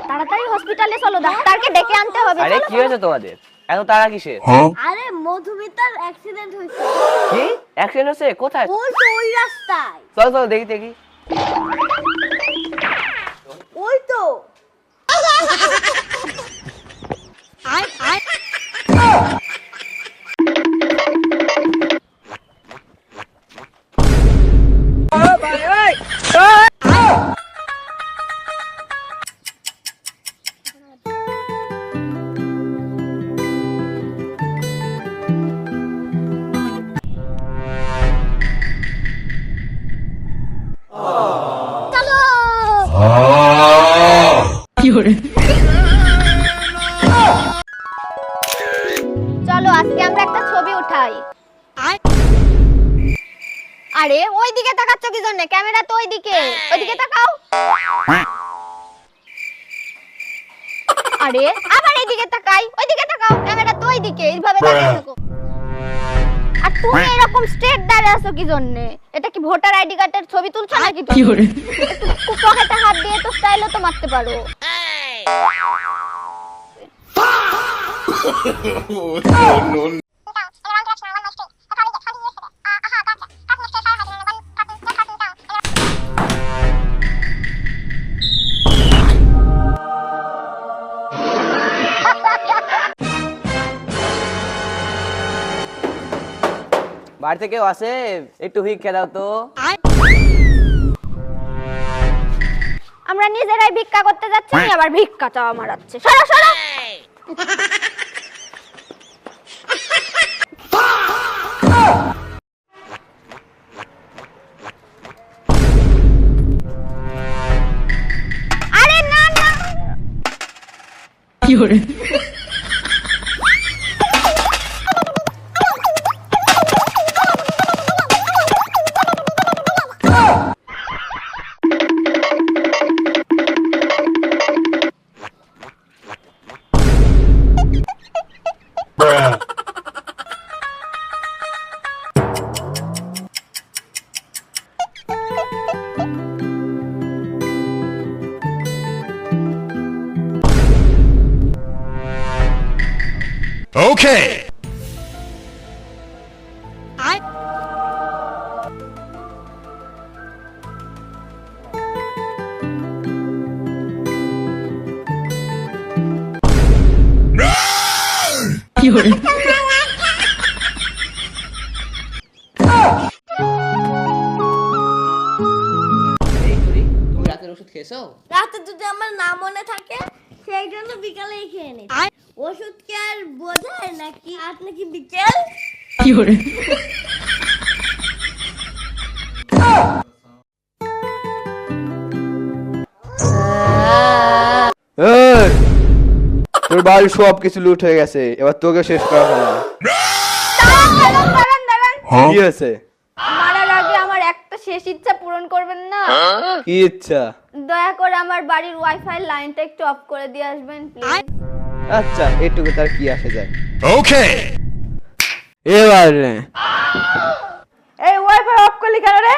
তাড়াতাড়ি হসপিটালে চলো, ডাক্তারকে ডেকে আনতে হবে। আরে কি হয়েছে তোমাদের? এত তাড়া কিসের? আরে মধুমিতার অ্যাক্সিডেন্ট হয়েছে। কি অ্যাক্সিডেন্ট হয়েছে? কোথায়? ওই তো ওই রাস্তায়। চল চল দেখি দেখি। ওই তো। চলো আজকে আমরা একটা ছবি উঠাই। আরে ওই দিকে তাকাচ্ছ কি জন্য? ক্যামেরা তো ওইদিকে, ওইদিকে তাকাও। আরে আবার এইদিকে তাকাই, ওইদিকে তাকাও। ক্যামেরা তো ওইদিকে, এইভাবে তাকিয়ে থাকো। আর তুমি এরকম স্ট্রেট দাঁড়িয়ে আছো কি জন্য? এটা কি ভোটার আইডি কার্ডের ছবি তুলছো নাকি তুমি? একটু পকেটে হাত দিয়ে তো স্টাইলও তো মারতে পারো। বাড়িতে কেউ আছে? একটু ভিক্ষা দাও তো। আমরা নিজেরাই ভিক্ষা করতে যাচ্ছি, আবার ভিক্ষা চাওয়া মারাচ্ছে। সরো সরো। আরে না না। Okay. তুমি রাতের ওষুধ খেয়েছো? রাতে যদি আমার না মনে থাকে সেই জন্য বিকালেই খেয়ে নি। ওষুধ কি আর বোঝায় নাকি? আপনি কি বিকেল? তোর বাড়ির সব কিছু লুট হয়ে গেছে, এবার তোকে শেষ করা হলো। কি হয়েছে? মারার আগে আমার একটা শেষ ইচ্ছা পূরণ করবেন না? কি ইচ্ছা? দয়া করে আমার বাড়ির ওয়াইফাই লাইনটা একটু অফ করে দিয়ে আসবেন প্লিজ। আচ্ছা, এটুকু তার কি আসে যায়। Okay. এবার এই ওয়াইফাই অফ করলি কেন রে?